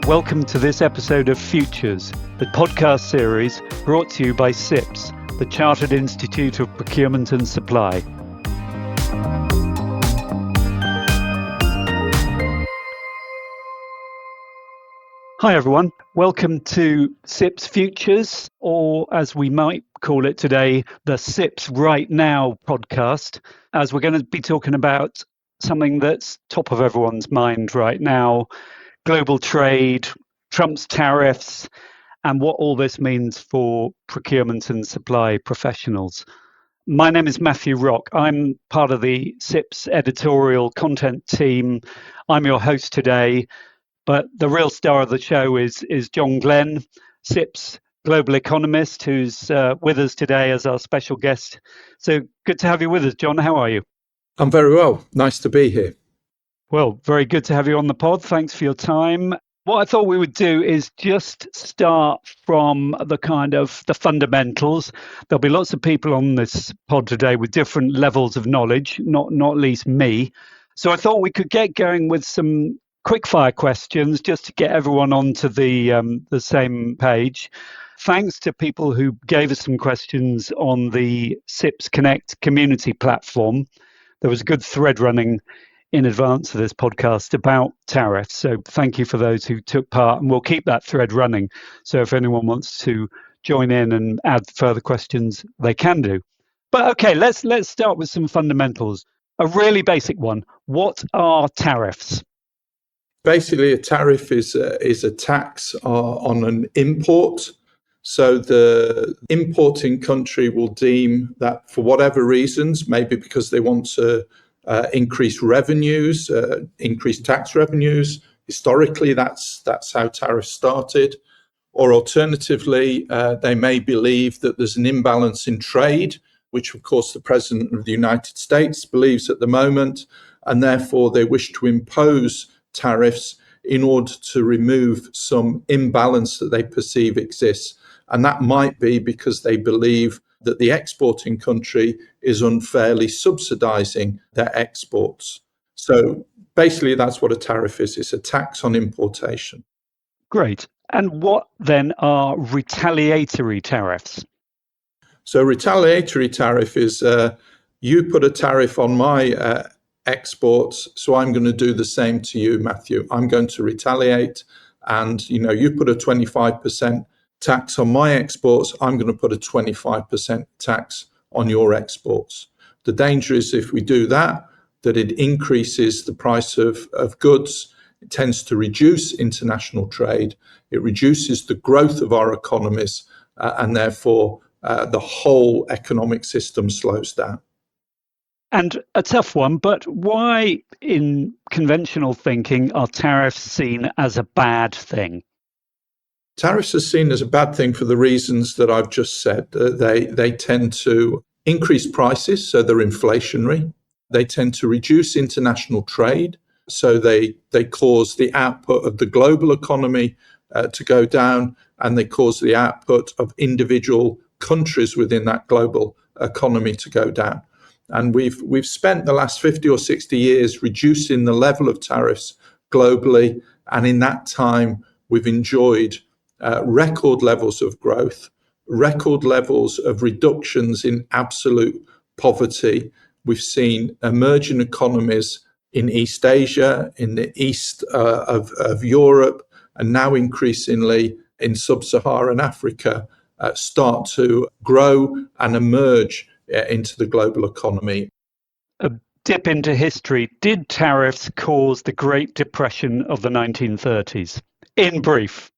Welcome to this episode of Futures, the podcast series brought to you by CIPS, the Chartered Institute of Procurement and Supply. Hi everyone, welcome to CIPS Futures, or as we might call it today, the CIPS Right Now podcast, as we're going to be talking about something that's top of everyone's mind right now: global trade, Trump's tariffs, and what all this means for procurement and supply professionals. My name is Matthew Rock. I'm part of the CIPS editorial content team. I'm your host today, but the real star of the show is John Glen, CIPS global economist, who's with us today as our special guest. So good to have you with us, John. How are you? I'm very well. Nice to be here. Well, very good to have you on the pod. Thanks for your time. What I thought we would do is just start from the fundamentals. There'll be lots of people on this pod today with different levels of knowledge, not least me. So I thought we could get going with some quick-fire questions just to get everyone onto the same page. Thanks to people who gave us some questions on the CIPS Connect community platform. There was a good thread running in advance of this podcast about tariffs. So thank you for those who took part, and we'll keep that thread running. So if anyone wants to join in and add further questions, they can do. But okay, let's start with some fundamentals. A really basic one. What are tariffs? Basically, a tariff is a tax on an import. So the importing country will deem that for whatever reasons, maybe because they want to increase revenues, increase tax revenues. Historically, that's how tariffs started. Or alternatively, they may believe that there's an imbalance in trade, which of course the President of the United States believes at the moment, and therefore they wish to impose tariffs in order to remove some imbalance that they perceive exists. And that might be because they believe that the exporting country is unfairly subsidizing their exports. So basically, that's what a tariff is. It's a tax on importation. Great. And what then are retaliatory tariffs? So retaliatory tariff is you put a tariff on my exports, so I'm going to do the same to you, Matthew. I'm going to retaliate, and you put a 25% tax on my exports, I'm going to put a 25% tax on your exports. The danger is if we do that it increases the price of goods. It tends to reduce international trade. It reduces the growth of our economies, and therefore the whole economic system slows down. And a tough one, but why in conventional thinking are tariffs seen as a bad thing? Tariffs are seen as a bad thing for the reasons that I've just said. They tend to increase prices, so they're inflationary. They tend to reduce international trade, so they cause the output of the global economy to go down, and they cause the output of individual countries within that global economy to go down. And we've spent the last 50 or 60 years reducing the level of tariffs globally, and in that time we've enjoyed record levels of growth, record levels of reductions in absolute poverty. We've seen emerging economies in East Asia, in the east of Europe, and now increasingly in sub-Saharan Africa start to grow and emerge into the global economy. A dip into history. Did tariffs cause the Great Depression of the 1930s? In brief.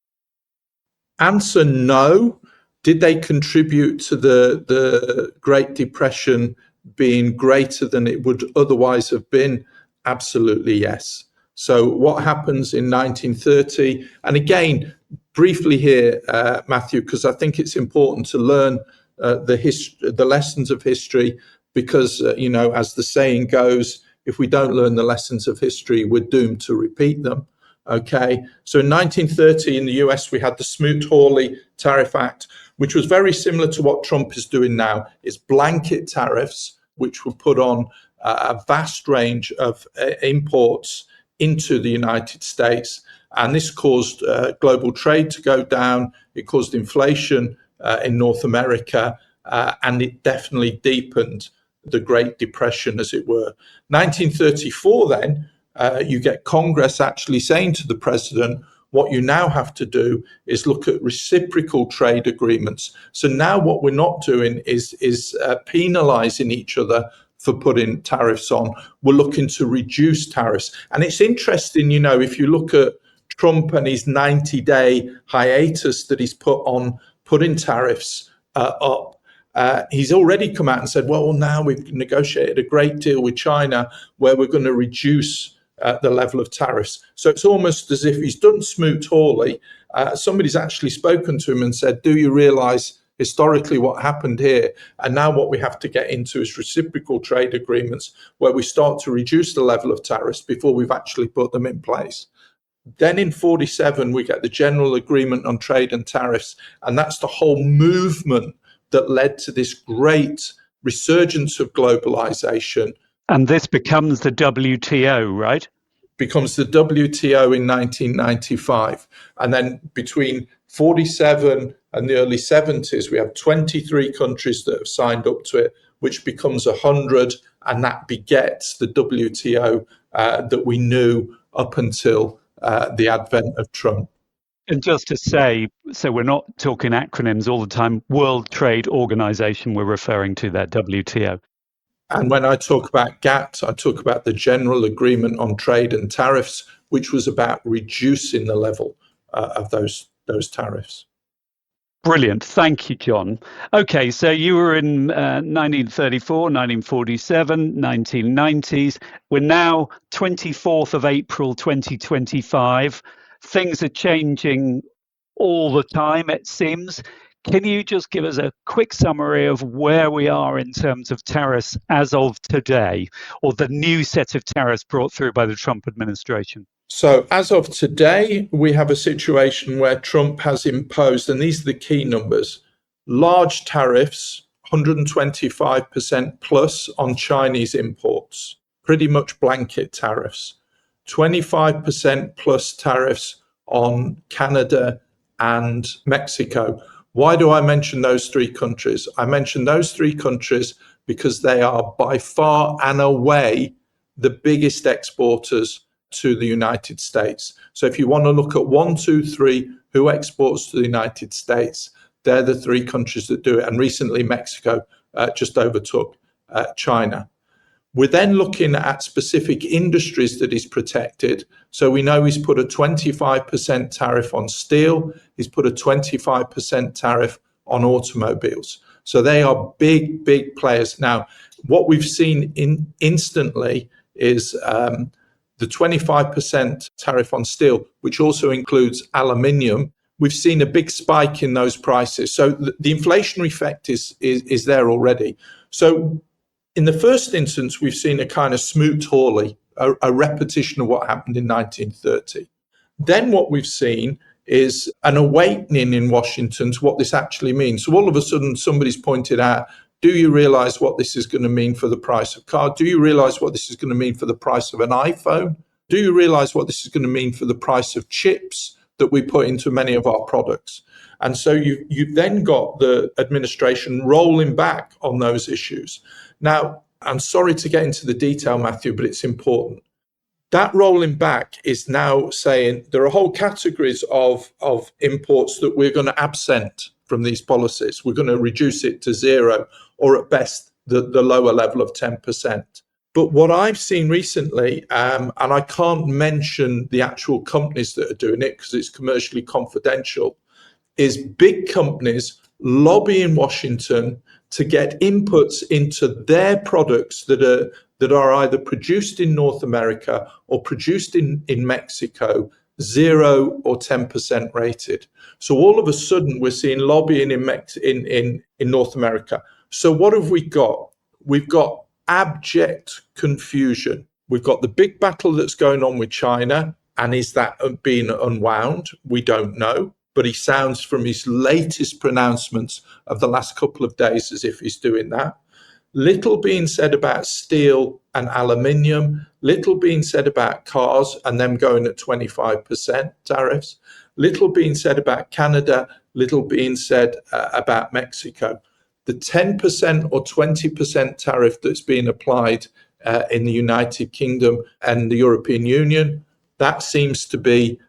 Answer: no. Did they contribute to the Great Depression being greater than it would otherwise have been? Absolutely yes. So what happens in 1930? And again, briefly here, Matthew, because I think it's important to learn the lessons of history, because, as the saying goes, if we don't learn the lessons of history, we're doomed to repeat them. Okay, so in 1930 in the US, we had the Smoot-Hawley Tariff Act, which was very similar to what Trump is doing now. It's blanket tariffs, which were put on a vast range of imports into the United States. And this caused global trade to go down. It caused inflation in North America, and it definitely deepened the Great Depression, as it were. 1934, then, you get Congress actually saying to the president, what you now have to do is look at reciprocal trade agreements. So now what we're not doing is penalizing each other for putting tariffs on. We're looking to reduce tariffs. And it's interesting, if you look at Trump and his 90-day hiatus that he's put on putting tariffs up, he's already come out and said, well, now we've negotiated a great deal with China where we're going to reduce the level of tariffs. So it's almost as if he's done Smoot-Hawley. Somebody's actually spoken to him and said, do you realize historically what happened here? And now what we have to get into is reciprocal trade agreements where we start to reduce the level of tariffs before we've actually put them in place. Then in 47, we get the General Agreement on Trade and Tariffs. And that's the whole movement that led to this great resurgence of globalization. And this becomes the WTO, right? Becomes the WTO in 1995. And then between 47 and the early 70s, we have 23 countries that have signed up to it, which becomes 100, and that begets the WTO that we knew up until the advent of Trump. And just to say, so we're not talking acronyms all the time, World Trade Organization, we're referring to that WTO. And when I talk about GATT, I talk about the General Agreement on Trade and Tariffs, which was about reducing the level of those tariffs. Brilliant. Thank you, John. Okay, so you were in 1934, 1947, 1990s. We're now 24th of April, 2025. Things are changing all the time, it seems. Can you just give us a quick summary of where we are in terms of tariffs as of today, or the new set of tariffs brought through by the Trump administration? So as of today, we have a situation where Trump has imposed, and these are the key numbers, large tariffs, 125% plus on Chinese imports, pretty much blanket tariffs, 25% plus tariffs on Canada and Mexico. Why do I mention those three countries? I mention those three countries because they are by far and away the biggest exporters to the United States. So if you want to look at 1, 2, 3, who exports to the United States, they're the three countries that do it. And recently Mexico just overtook China. We're then looking at specific industries that he's protected. So we know he's put a 25% tariff on steel. He's put a 25% tariff on automobiles. So they are big, big players. Now, what we've seen instantly is the 25% tariff on steel, which also includes aluminium. We've seen a big spike in those prices. So the inflationary effect is there already. So in the first instance, we've seen a kind of Smoot-Hawley, a repetition of what happened in 1930. Then what we've seen is an awakening in Washington to what this actually means. So all of a sudden, somebody's pointed out, do you realize what this is going to mean for the price of car? Do you realize what this is going to mean for the price of an iPhone? Do you realize what this is going to mean for the price of chips that we put into many of our products? And so you've then got the administration rolling back on those issues. Now, I'm sorry to get into the detail, Matthew, but it's important. That rolling back is now saying there are whole categories of imports that we're going to absent from these policies. We're going to reduce it to zero, or at best, the lower level of 10%. But what I've seen recently, and I can't mention the actual companies that are doing it because it's commercially confidential, is big companies lobbying Washington to get inputs into their products that are either produced in North America or produced in Mexico, 0 or 10% rated. So all of a sudden, we're seeing lobbying in North America. So what have we got? We've got abject confusion. We've got the big battle that's going on with China. And is that being unwound? We don't know. But he sounds from his latest pronouncements of the last couple of days as if he's doing that. Little being said about steel and aluminium, little being said about cars and them going at 25% tariffs, little being said about Canada, little being said about Mexico. The 10% or 20% tariff that's being applied in the United Kingdom and the European Union, that seems to be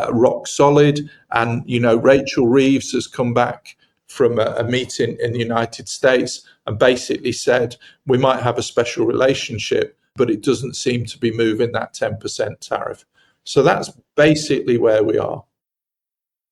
rock solid. And, Rachel Reeves has come back from a meeting in the United States and basically said we might have a special relationship, but it doesn't seem to be moving that 10% tariff. So that's basically where we are.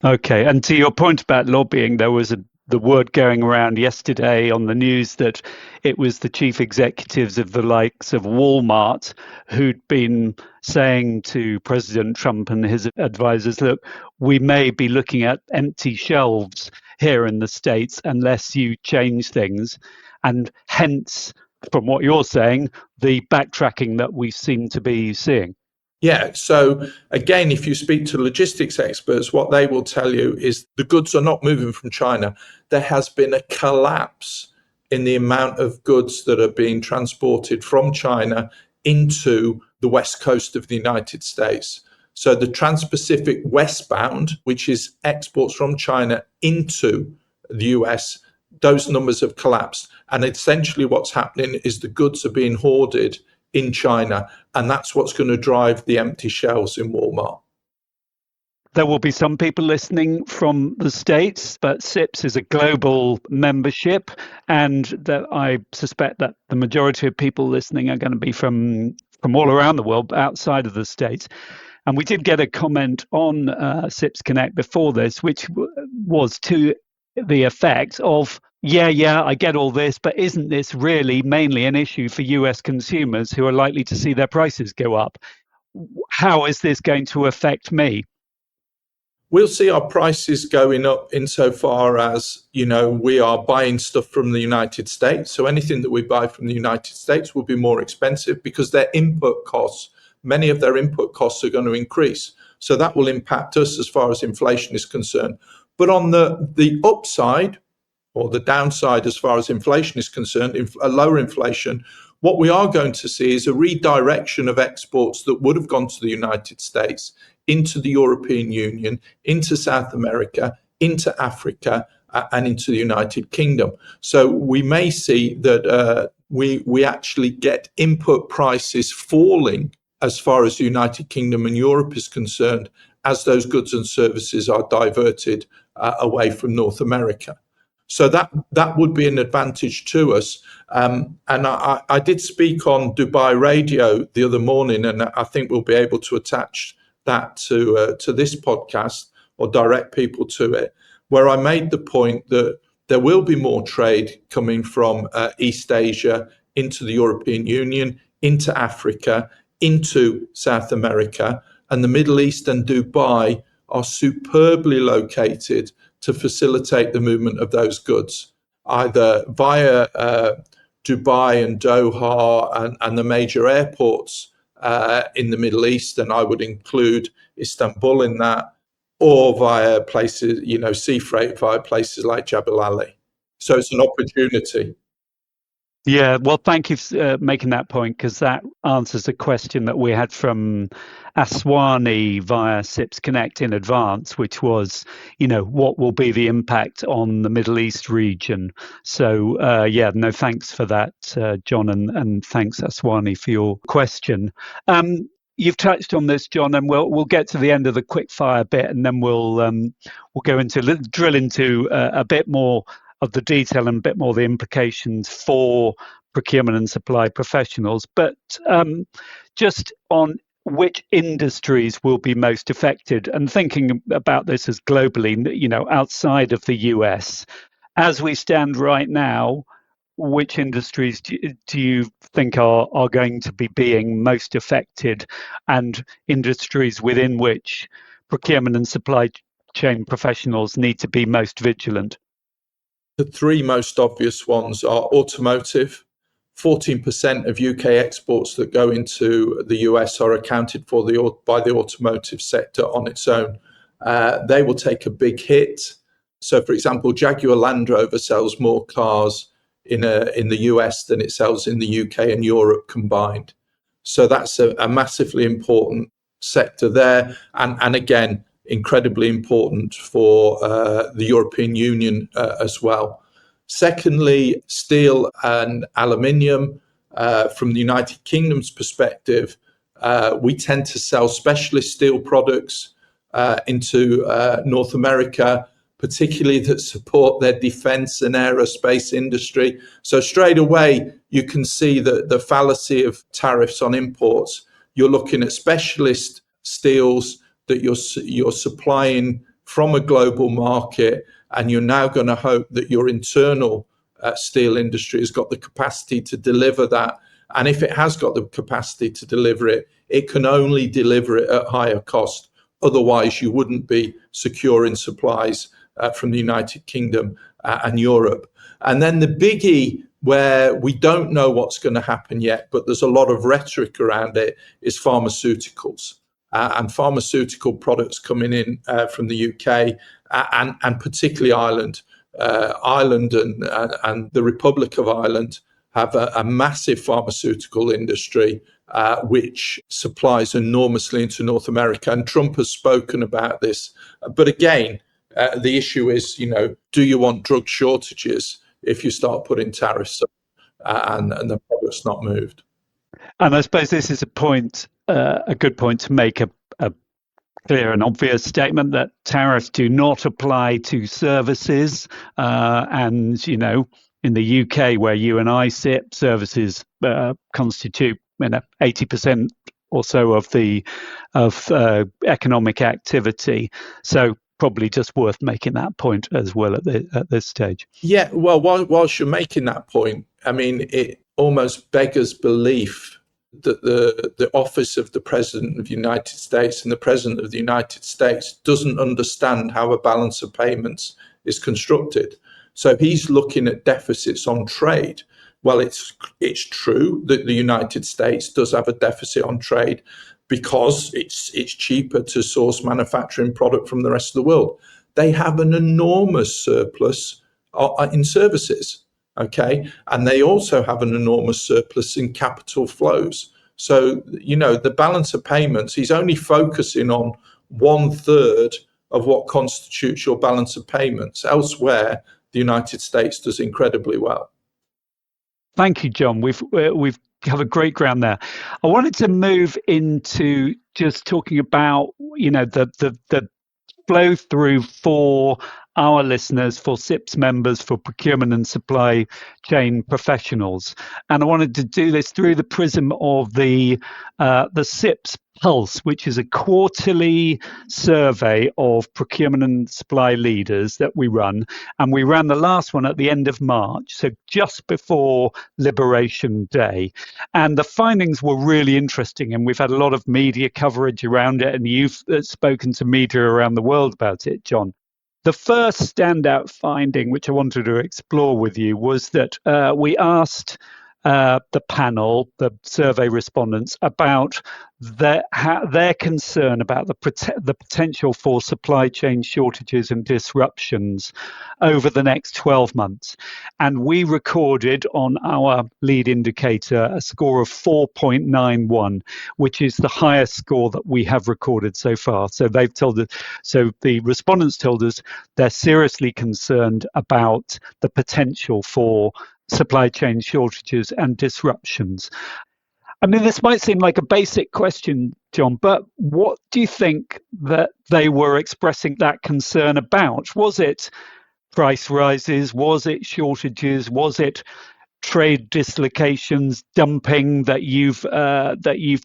Okay, and to your point about lobbying, there was the word going around yesterday on the news that it was the chief executives of the likes of Walmart who'd been saying to President Trump and his advisors, look, we may be looking at empty shelves here in the States unless you change things. And hence, from what you're saying, the backtracking that we seem to be seeing. Yeah. So again, if you speak to logistics experts, what they will tell you is the goods are not moving from China. There has been a collapse in the amount of goods that are being transported from China into the west coast of the United States. So the Trans-Pacific westbound, which is exports from China into the US, those numbers have collapsed. And essentially what's happening is the goods are being hoarded in China, and that's what's going to drive the empty shelves in Walmart. There will be some people listening from the States, but CIPS is a global membership, and that I suspect that the majority of people listening are going to be from all around the world, outside of the States. And we did get a comment on CIPS Connect before this, which was to the effect of, yeah, I get all this, but isn't this really mainly an issue for US consumers who are likely to see their prices go up? How is this going to affect me? We'll see our prices going up insofar as, we are buying stuff from the United States. So anything that we buy from the United States will be more expensive because their input costs, many of their input costs are going to increase. So that will impact us as far as inflation is concerned. But on the upside, or the downside as far as inflation is concerned, a lower inflation, what we are going to see is a redirection of exports that would have gone to the United States into the European Union, into South America, into Africa, and into the United Kingdom. So we may see that we actually get input prices falling as far as the United Kingdom and Europe is concerned, as those goods and services are diverted away from North America. So that would be an advantage to us. And I did speak on Dubai Radio the other morning, and I think we'll be able to attach that to this podcast or direct people to it, where I made the point that there will be more trade coming from East Asia into the European Union, into Africa, into South America, and the Middle East and Dubai are superbly located to facilitate the movement of those goods, either via Dubai and Doha and the major airports in the Middle East, and I would include Istanbul in that, or via places, sea freight via places like Jebel Ali. So it's an opportunity. Yeah, well, thank you for making that point, because that answers a question that we had from Aswani via CIPS Connect in advance, which was, what will be the impact on the Middle East region? So, thanks for that, John, and thanks, Aswani, for your question. You've touched on this, John, and we'll get to the end of the quick fire bit, and then we'll go drill into a bit more of the detail and a bit more the implications for procurement and supply professionals. But just on which industries will be most affected, and thinking about this as globally, outside of the US, as we stand right now, which industries do you think are going to be being most affected, and industries within which procurement and supply chain professionals need to be most vigilant? The three most obvious ones are automotive. 14% of UK exports that go into the US are accounted for by the automotive sector on its own. They will take a big hit. So, for example, Jaguar Land Rover sells more cars in the US than it sells in the UK and Europe combined. So that's a massively important sector there, and again, incredibly important for the European Union as well. Secondly, steel and aluminium. From the United Kingdom's perspective, we tend to sell specialist steel products into North America, particularly that support their defense and aerospace industry. So straight away, you can see the fallacy of tariffs on imports. You're looking at specialist steels that you're supplying from a global market, and you're now going to hope that your internal steel industry has got the capacity to deliver that. And if it has got the capacity to deliver it, it can only deliver it at higher cost. Otherwise, you wouldn't be securing supplies from the United Kingdom and Europe. And then the biggie, where we don't know what's going to happen yet, but there's a lot of rhetoric around it, is pharmaceuticals. And pharmaceutical products coming in from the UK and particularly Ireland. Ireland and the Republic of Ireland have a massive pharmaceutical industry which supplies enormously into North America. And Trump has spoken about this. But again, the issue is, do you want drug shortages if you start putting tariffs up and the product's not moved? And I suppose this is a good point to make a clear and obvious statement that tariffs do not apply to services. And, in the UK, where you and I sit, services constitute 80% or so of economic activity. So probably just worth making that point as well at this stage. Yeah, well, whilst you're making that point, I mean, it almost beggars belief that the office of the President of the United States and the President of the United States doesn't understand how a balance of payments is constructed. So he's looking at deficits on trade. Well, it's true that the United States does have a deficit on trade because it's cheaper to source manufacturing product from the rest of the world. They have an enormous surplus in services. Okay, and they also have an enormous surplus in capital flows. So, the balance of payments, he's only focusing on 1/3 of what constitutes your balance of payments. Elsewhere, the United States does incredibly well. Thank you, John. We've covered great ground there. I wanted to move into just talking about, the flow through for our listeners, for CIPS members, for procurement and supply chain professionals. And I wanted to do this through the prism of the CIPS Pulse, which is a quarterly survey of procurement and supply leaders that we run. And we ran the last one at the end of March, so just before Liberation Day. And the findings were really interesting. And we've had a lot of media coverage around it. And you've spoken to media around the world about it, John. The first standout finding, which I wanted to explore with you, was that we asked the panel, the survey respondents, about their concern about the potential for supply chain shortages and disruptions over the next 12 months. And we recorded on our lead indicator a score of 4.91, which is the highest score that we have recorded so far. So the respondents told us they're seriously concerned about the potential for supply chain shortages and disruptions. I mean, this might seem like a basic question, John, but what do you think that they were expressing that concern about? Was it price rises? Was it shortages? Was it trade dislocations, dumping that you've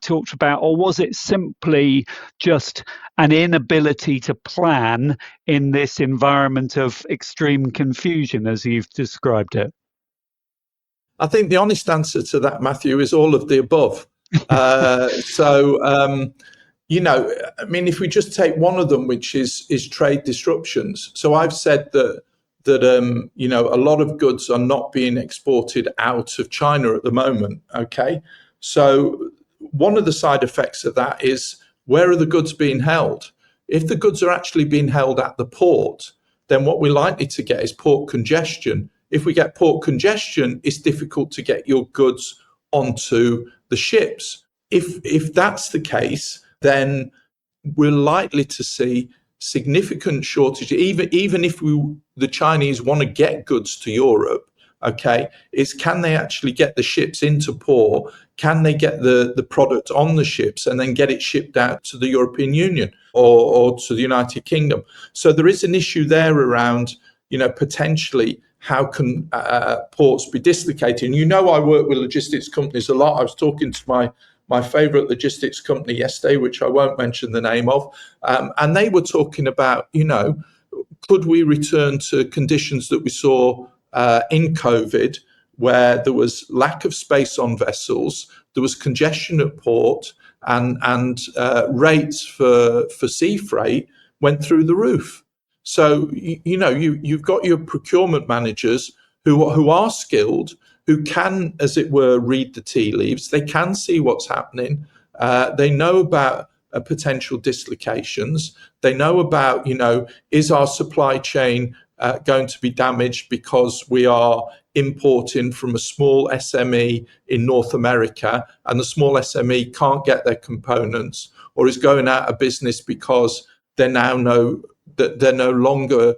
talked about, or was it simply just an inability to plan in this environment of extreme confusion, as you've described it? I think the honest answer to that, Matthew, is all of the above. If we just take one of them, which is trade disruptions. So I've said that a lot of goods are not being exported out of China at the moment. Okay, so one of the side effects of that is, where are the goods being held? If the goods are actually being held at the port, then what we're likely to get is port congestion. if we get port congestion, it's difficult to get your goods onto the ships. If that's the case, then we're likely to see significant shortage. Even if the Chinese want to get goods to Europe, okay, is can they actually get the ships into port? Can they get the product on the ships and then get it shipped out to the European Union or to the United Kingdom? So there is an issue there around, potentially how can ports be dislocated? And I work with logistics companies a lot. I was talking to my favorite logistics company yesterday, which I won't mention the name of, and they were talking about, could we return to conditions that we saw in COVID, where there was lack of space on vessels, there was congestion at port, and rates for sea freight went through the roof. So you've got your procurement managers who are skilled, who can, as it were, read the tea leaves. They can see what's happening. They know about potential dislocations. They know about, is our supply chain going to be damaged because we are importing from a small SME in North America and the small SME can't get their components, or is going out of business because they now know that they're no longer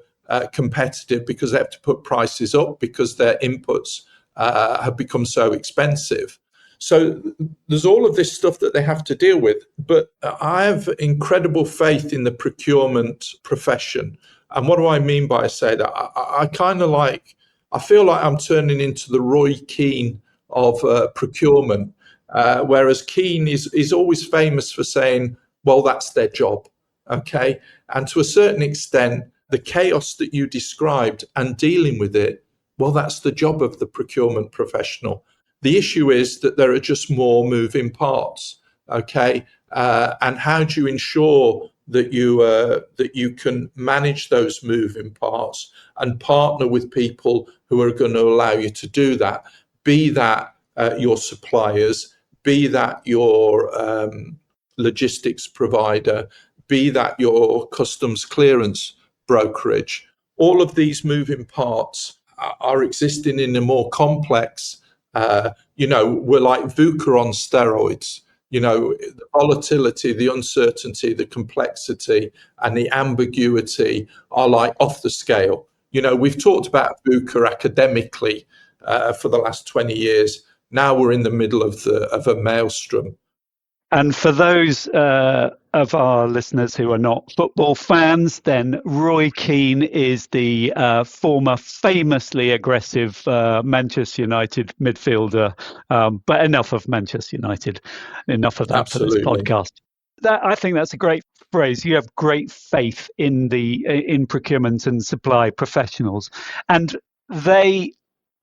competitive because they have to put prices up because their inputs have become so expensive. So there's all of this stuff that they have to deal with. But I have incredible faith in the procurement profession. And what do I mean by say that? I feel like I'm turning into the Roy Keane of procurement, whereas Keane is always famous for saying, well, that's their job. Okay. And to a certain extent, the chaos that you described and dealing with it, well, that's the job of the procurement professional. The issue is that there are just more moving parts. Okay. And how do you ensure that you can manage those moving parts and partner with people who are going to allow you to do that? Be that your suppliers, be that your logistics provider, be that your customs clearance brokerage. All of these moving parts are existing in a more complex, we're like VUCA on steroids. The volatility, the uncertainty, the complexity, and the ambiguity are like off the scale. We've talked about VUCA academically for the last 20 years. Now we're in the middle of a maelstrom. And for those of our listeners who are not football fans, then Roy Keane is the former famously aggressive Manchester United midfielder. But enough of Manchester United, enough of that. Absolutely. For this podcast. I think that's a great phrase. You have great faith in in procurement and supply professionals, and they,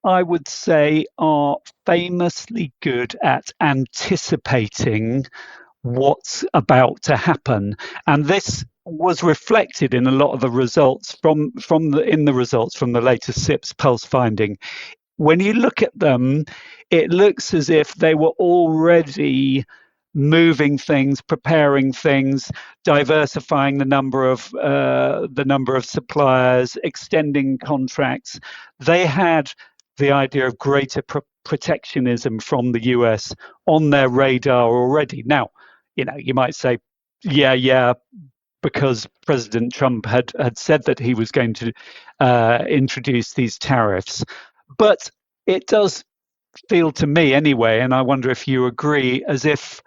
I would say, are famously good at anticipating what's about to happen, and this was reflected in a lot of the results from the latest CIPS pulse finding. When you look at them, it looks as if they were already moving things, preparing things, diversifying the number of suppliers, extending contracts. They had the idea of greater protectionism from the US on their radar already. Now, you might say, yeah, because President Trump had said that he was going to introduce these tariffs. But it does feel to me anyway, and I wonder if you agree, as if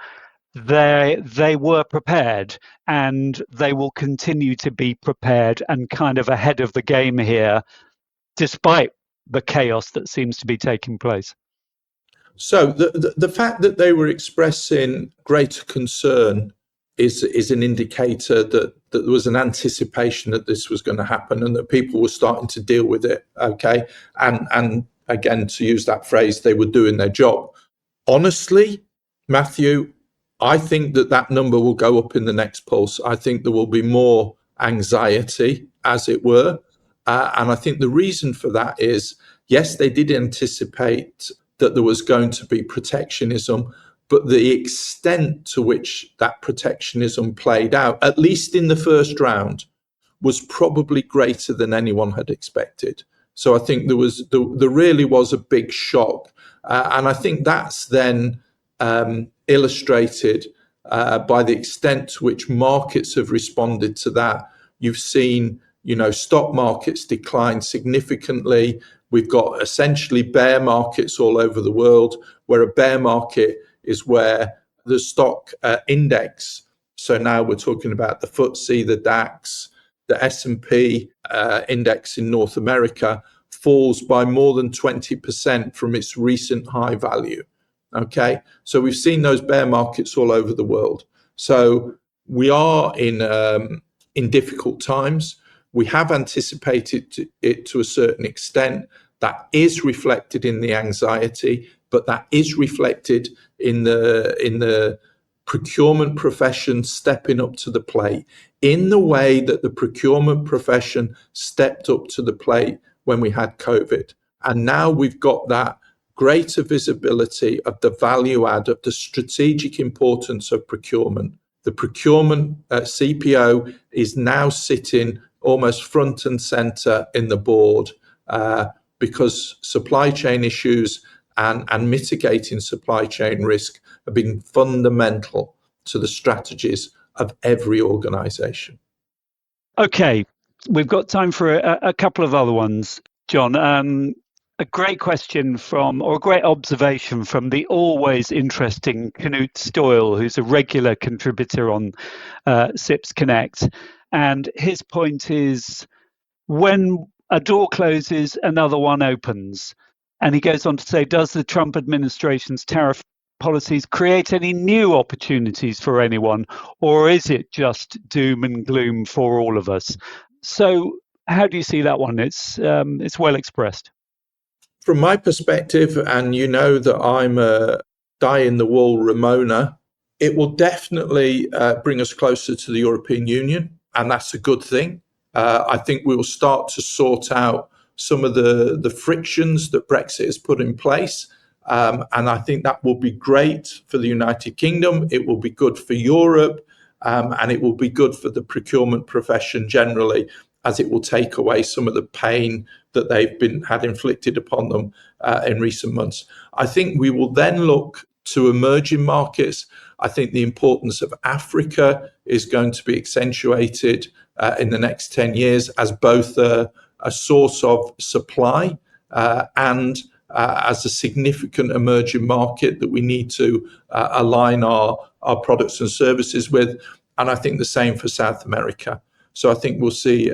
they were prepared and they will continue to be prepared and kind of ahead of the game here, despite the chaos that seems to be taking place. So the fact that they were expressing greater concern is an indicator that there was an anticipation that this was going to happen and that people were starting to deal with it. Okay. And again, to use that phrase, they were doing their job. Honestly, Matthew, I think that number will go up in the next pulse. I think there will be more anxiety, as it were. And I think the reason for that is, yes, they did anticipate that there was going to be protectionism, but the extent to which that protectionism played out, at least in the first round, was probably greater than anyone had expected. So I think there really was a big shock, and I think that's then illustrated by the extent to which markets have responded to that. You've seen, stock markets decline significantly. We've got essentially bear markets all over the world, where a bear market is where the stock index, so now we're talking about the FTSE, the DAX, the S&P index in North America, falls by more than 20% from its recent high value. Okay, so we've seen those bear markets all over the world. So we are in difficult times. We have anticipated it to a certain extent. That is reflected in the anxiety, but that is reflected in the procurement profession stepping up to the plate in the way that the procurement profession stepped up to the plate when we had COVID. And now we've got that greater visibility of the value add, of the strategic importance of procurement. The procurement CPO is now sitting almost front and center in the board because supply chain issues and mitigating supply chain risk have been fundamental to the strategies of every organization. Okay, we've got time for a couple of other ones, John. A great question or a great observation from the always interesting Knut Stoyle, who's a regular contributor on CIPS Connect. And his point is, when a door closes, another one opens. And he goes on to say, does the Trump administration's tariff policies create any new opportunities for anyone, or is it just doom and gloom for all of us? So how do you see that one? It's well expressed. From my perspective, and you know that I'm a die-in-the-wool Ramona, it will definitely bring us closer to the European Union, and that's a good thing. I think we will start to sort out some of the frictions that Brexit has put in place. And I think that will be great for the United Kingdom. It will be good for Europe, and it will be good for the procurement profession generally, as it will take away some of the pain that they've had inflicted upon them in recent months. I think we will then look to emerging markets. I think the importance of Africa is going to be accentuated in the next 10 years as both a source of supply and as a significant emerging market that we need to align our products and services with. And I think the same for South America. So I think we'll see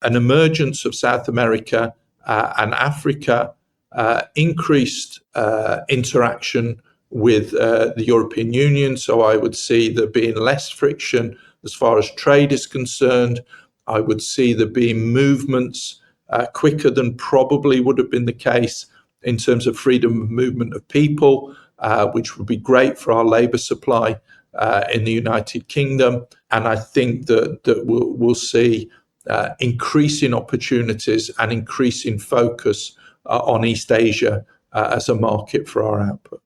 an emergence of South America and Africa, increased interaction with the European Union. So I would see there being less friction as far as trade is concerned. I would see there being movements quicker than probably would have been the case in terms of freedom of movement of people, which would be great for our labour supply in the United Kingdom. And I think that we'll see increasing opportunities and increasing focus on East Asia as a market for our output.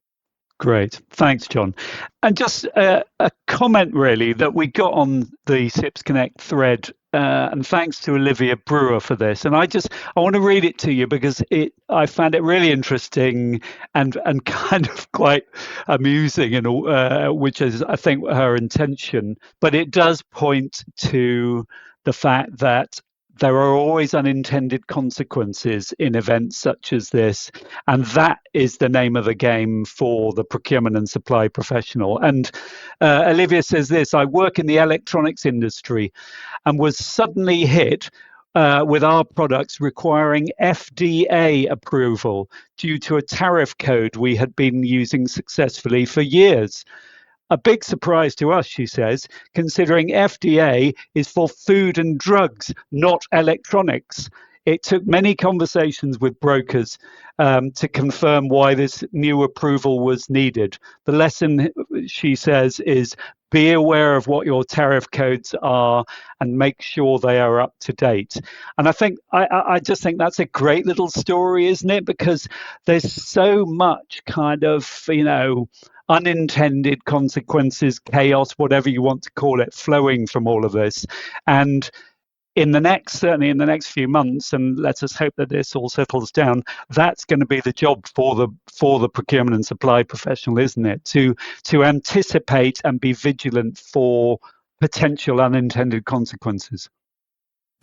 Great. Thanks, John. And just a comment, really, that we got on the CIPS Connect thread, and thanks to Olivia Brewer for this. And I want to read it to you because I found it really interesting and kind of quite amusing, and which is, I think, her intention. But it does point to the fact that there are always unintended consequences in events such as this, and that is the name of the game for the procurement and supply professional. And Olivia says this: I work in the electronics industry and was suddenly hit with our products requiring FDA approval due to a tariff code we had been using successfully for years. A big surprise to us, she says, considering FDA is for food and drugs, not electronics. It took many conversations with brokers to confirm why this new approval was needed. The lesson, she says, is be aware of what your tariff codes are and make sure they are up to date. And I think I just think that's a great little story, isn't it? Because there's so much kind of, unintended consequences, chaos, whatever you want to call it, flowing from all of this. And certainly in the next few months, and let us hope that this all settles down, that's going to be the job for the procurement and supply professional, isn't it? To anticipate and be vigilant for potential unintended consequences.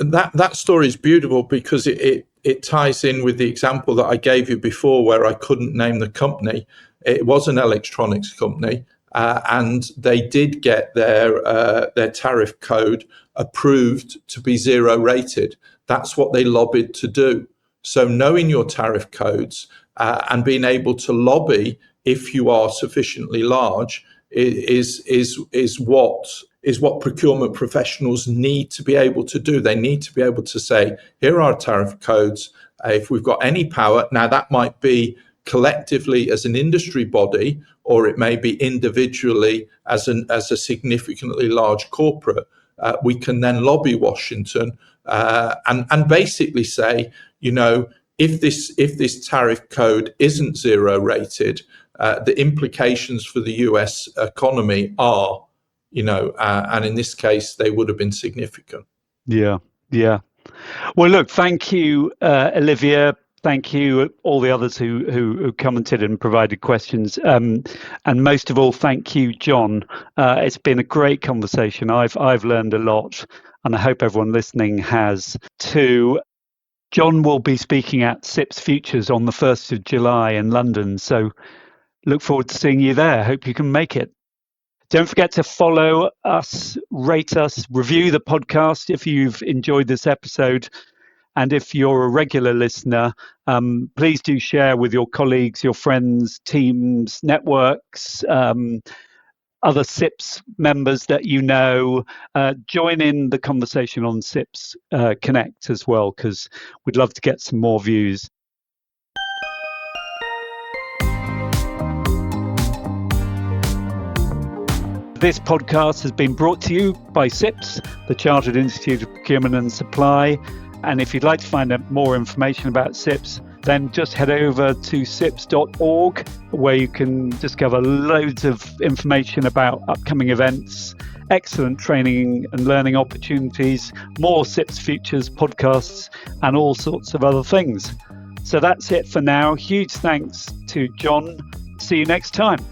And that story is beautiful because it ties in with the example that I gave you before, where I couldn't name the company. It was an electronics company, and they did get their tariff code approved to be zero rated. That's what they lobbied to do. So knowing your tariff codes and being able to lobby if you are sufficiently large is what procurement professionals need to be able to do. They need to be able to say, here are our tariff codes. If we've got any power, now that might be collectively as an industry body, or it may be individually as a significantly large corporate. We can then lobby Washington and basically say, if this tariff code isn't zero rated, the implications for the US economy are, and in this case, they would have been significant. Yeah. Well, look, thank you, Olivia. Thank you, all the others who commented and provided questions. And most of all, thank you, John. It's been a great conversation. I've learned a lot, and I hope everyone listening has too. John will be speaking at CIPS Futures on the 1st of July in London. So look forward to seeing you there. Hope you can make it. Don't forget to follow us, rate us, review the podcast if you've enjoyed this episode. And if you're a regular listener, please do share with your colleagues, your friends, teams, networks, other CIPS members that you know. Join in the conversation on CIPS Connect as well, because we'd love to get some more views. This podcast has been brought to you by CIPS, the Chartered Institute of Procurement and Supply. And if you'd like to find out more information about CIPS, then just head over to cips.org, where you can discover loads of information about upcoming events, excellent training and learning opportunities, more CIPS Futures podcasts, and all sorts of other things. So that's it for now. Huge thanks to John. See you next time.